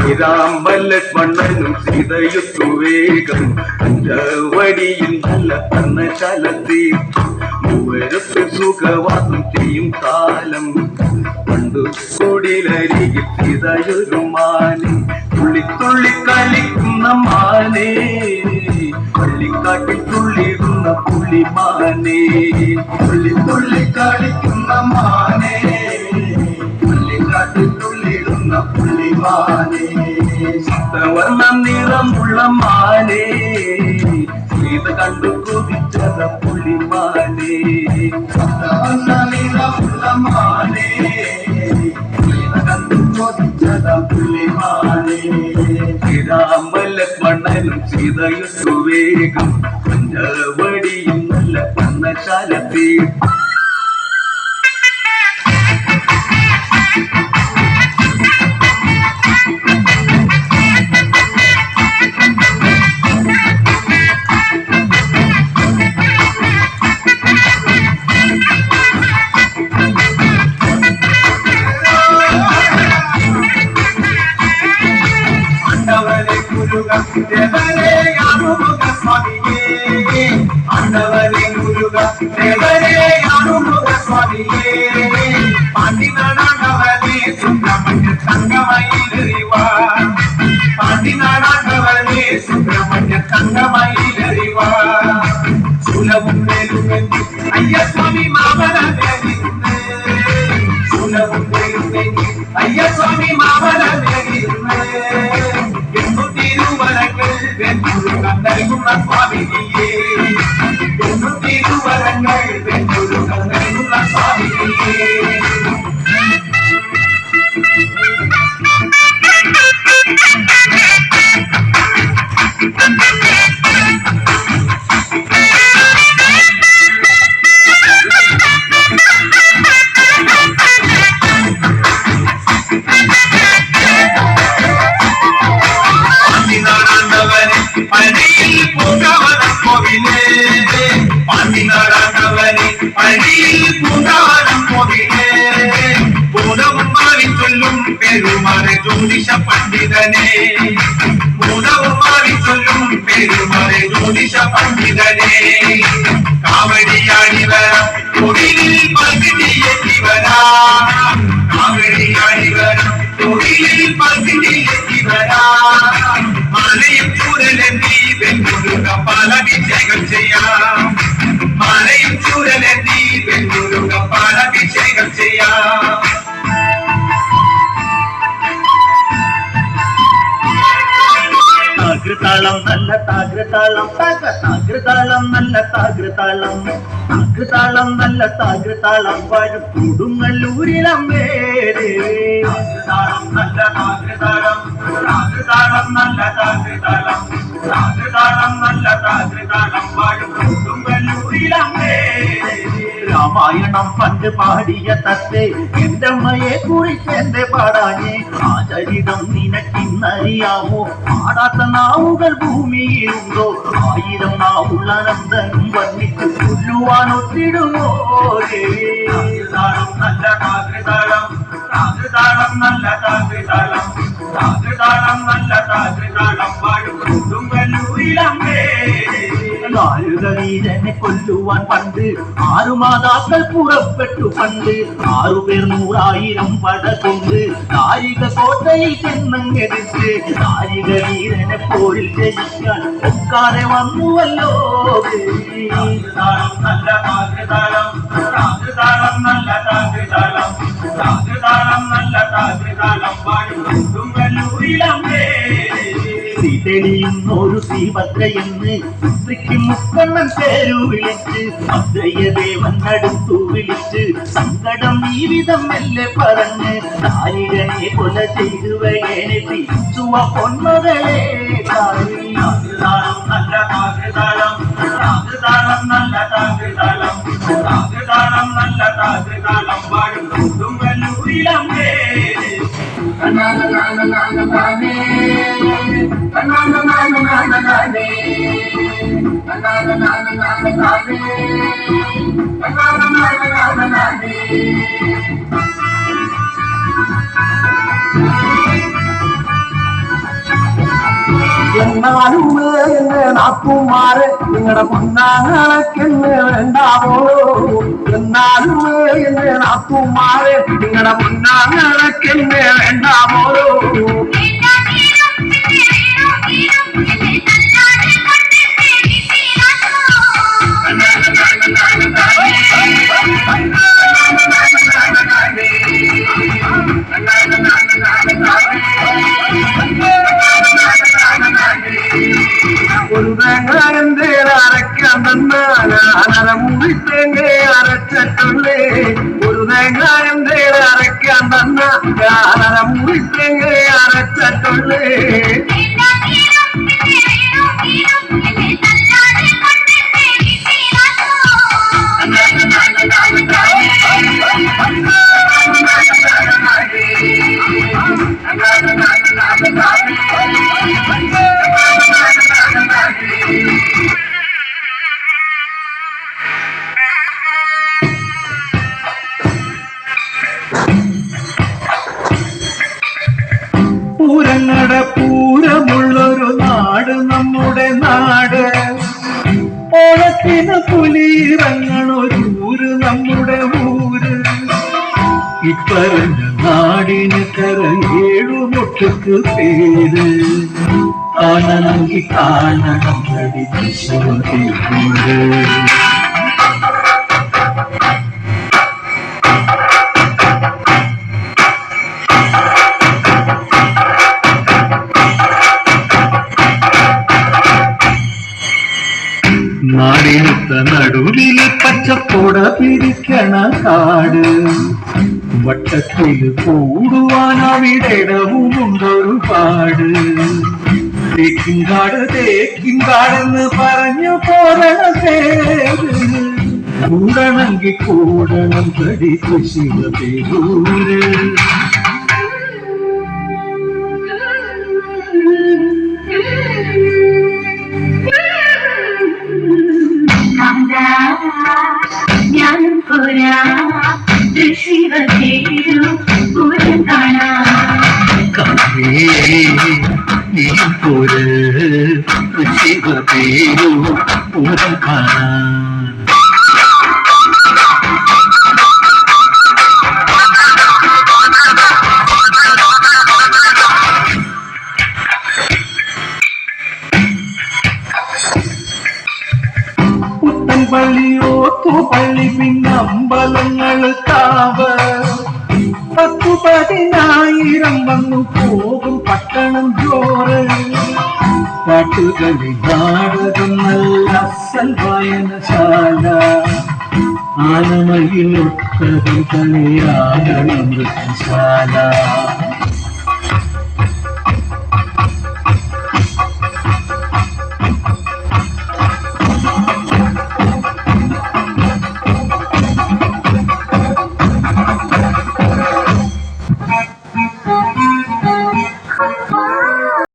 ശ്രീരാമലക്ഷ്മണനും സീതയുത്തു വേഗം അഞ്ചവടിയിൽ നല്ല പർണശാലത്തിൽ മൂവരത്ത് സുഖവാസം ചെയ്യും കാലം പണ്ടു കൊടിലരികിൽ സീതയൊരു മാനെ തുള്ളി തുള്ളി കളിക്കുന്ന മാനെ പള്ളിക്കാട്ടിൽ തുള്ളിടുന്ന പുള്ളിമാനെ തുള്ളി തുള്ളി കളിക്കുന്ന മാനെ പള്ളിക്കാട്ടിൽ തുള്ളിടുന്ന പുള്ളിമാനെ സപ്തവർണ്ണ നിറമുള്ള മാനെ സീത കണ്ടു കുതിച്ചത പുള്ളിമാനെ സപ്തവർണ്ണ നിറമുള്ള മാനെ സീത കണ്ടു കുതിച്ചത പുള്ളിമാനെ ശ്രീരാമലക്ഷ്മണനും സീതയുത്തു വേഗം പഞ്ചവടിയും നല്ല പർണശാലത്തിൽ ஆண்டவனே முருகா தேவரே அருமுக சுவாமியே பாண்டிநாடாண்டவனே சுப்பிரமணிய தங்கமயிலறிவா பாண்டிநாடாண்டவனே சுப்பிரமணிய தங்கமயிலறிவா சுலவும் மேலுமெந்தி ஐயசுவாமி மாமரமேலிருந்து சுலவும் மேலுமெந்தி ஐயசுவாமி மாமரமேலிருந்து திருவரங்கள் வெண்முருகன் നൽകുന്ന സ്വാമിനിയേ തിരുവരങ്ങൾ വെൺമുരുകൻ നൽകുന്ന സ്വാമിനിയേ പണിയിൽ പൂങ്കാവനം കോവിലേ പാണ്ടിനാടാണ്ടവനെ പണിയിൽ പൂങ്കാവനം കോവിലേ പൂനവും മാറി ചൊല്ലും പെരുമാറെ ജ്യോതിഷ പണ്ഡിതനെ പൂനവും മാറി ചൊല്ലും പെരുമാറെ ജ്യോതിഷ പണ്ഡിതനെ കാവടിയാടി വരാം തൊഴിലിൽ പകുതിയെത്തി വരാം കാവടിയാടി വരാം തൊഴിലിൽ പകുതിയെത്തി വരാം മലയും ചൂരലെത്തി വെൺമുരുക പാലഭിഷേകം ചെയ്യാം മലയും ചൂരലെത്തി വെൺമുരുക പാലഭിഷേകം ചെയ്യാം താകൃതാളം നല്ല താകൃതാളം താകൃതാളം നല്ല താകൃതാളം താകൃതാളം നല്ല താകൃതാളം വരും കൊടുങ്ങല്ലൂരിലമ്മേ താകൃതാളം നല്ല താകൃതാളം താകൃതാളം നല്ല താകൃതാളം താകൃതാളം നല്ല താകൃതാളം വരും കൊടുങ്ങല്ലൂരിലമ്മേ രാമായണം പണ്ട് പാടിയ തത്തെ എന്റെ അമ്മയെ കുറിച്ച് എന്റെ പാടാഞ്ഞേ ആ ചരിതം നിനക്കിന്നറിയാമോ പാടാത്ത നാവുകൾ ഭൂമിയിലുണ്ടോ ആയിരം നാവുള്ള നന്ദനും വർണ്ണിച്ചു കൊല്ലുവാൻ ഒത്തിടുമോ താകൃതാളം നല്ല താകൃതാളം താകൃതാളം നല്ല താകൃതാളം താകൃതാളം നല്ല താകൃതാളം വാഴും കൊടുങ്ങല്ലൂരിലമ്മേ നാലുകളീരനെ കൊല്ലുവാൻ പണ്ട് 6 മാതാക്കൾ പുറപ്പെട്ടു പണ്ട് 6 പേർ 100,000 പട കൊണ്ട് നാരിക കോട്ടയിൽ ചെന്നങ്ങെടുത്ത് നാരികളീരനെ പോരിൽ ജയിക്കാൻ ഒക്കാതെ വന്നുവല്ലോ താകൃതാളം നല്ല താകൃതാളം താകൃതാളം നല്ല താകൃതാളം താകൃതാളം നല്ല താകൃതാളം വാഴും കൊടുങ്ങല്ലൂരിലമ്മേ തെളിയുന്നൊരു ശ്രീഭദ്രയെന്ന് പുത്രിക്ക് മുക്കണ്ണൻ പേരു വിളിച്ച് ഭദ്രയദേവൻ അടുത്തു വിളിച്ച് സങ്കടം ഈ വിധം മെല്ലെ പറഞ്ഞ് നാരികനെ കൊല ചെയ്തു വകേനെ തിരിച്ചുവ പൊന്മകളെ താകൃതാളം നല്ല താകൃതാളം താകൃതാളം നല്ല താകൃതാളം താകൃതാളം നല്ല താകൃതാളം വാഴും കൊടുങ്ങല്ലൂരിലമ്മേ na na na na na na na na എന്നാലുമേ എന്നെ നാക്കുമാരെ നിങ്ങളുടെ പൊന്നാങ്ങളക്കെന്ന് വേണ്ടാവോ എന്നാലുമേ എന്നെ നാക്കുമാരെ നിങ്ങളുടെ പൊന്നാങ്ങളക്കെന്ന് വേണ്ടാവോ ഒരു തേങ്ങ അരയ്ക്കാൻ തന്നാൽ അരമുറിത്തേങ്ങ അരച്ചിട്ടുള്ളേ ഒരു തേങ്ങ അരയ്ക്കാൻ തന്നാൽ അരമുറിത്തേങ്ങ അരച്ചിട്ടുള്ളേ പൂരങ്ങട പൂരമുള്ളൊരു നാട് നമ്മുടെ നാട് ഓണത്തിന് പുലിയിറങ്ങണൊരു ഊര് നമ്മുടെ ഊര് ഇപ്പറഞ്ഞ നാടിന് കരയേഴുമൊട്ടുക്ക് പേര് കാണണമെങ്കിൽ കാണണം പഠിച്ചൂര് നാടിനൊത്ത നടുവില് പച്ചപ്പൊട പിരിക്കണ കാട് വട്ടത്തില് കൂടുവാൻ അവിടെടവുമുണ്ടൊരുപാട് തേക്കിൻകാടെന്ന് പറഞ്ഞു പോരണ പേര് കൂടണമെങ്കിൽ കൂടണം പഠിച്ചു ശിവപേരൂര് ഞാനും പോരാ ശിവപേരും പൂരം കാണാൻ പോര് ശിവപേരും പൂരം കാണാൻ പള്ളി പിന്നമ്പലങ്ങൾ കാവ് 10,000 വന്നു പോകും പട്ടണം ജോറ് പാട്ടുകളി നാടകം നല്ല അസൽ വായനശാല ആനമയിലൊട്ടകം കളിയാടണം നൃത്തശാല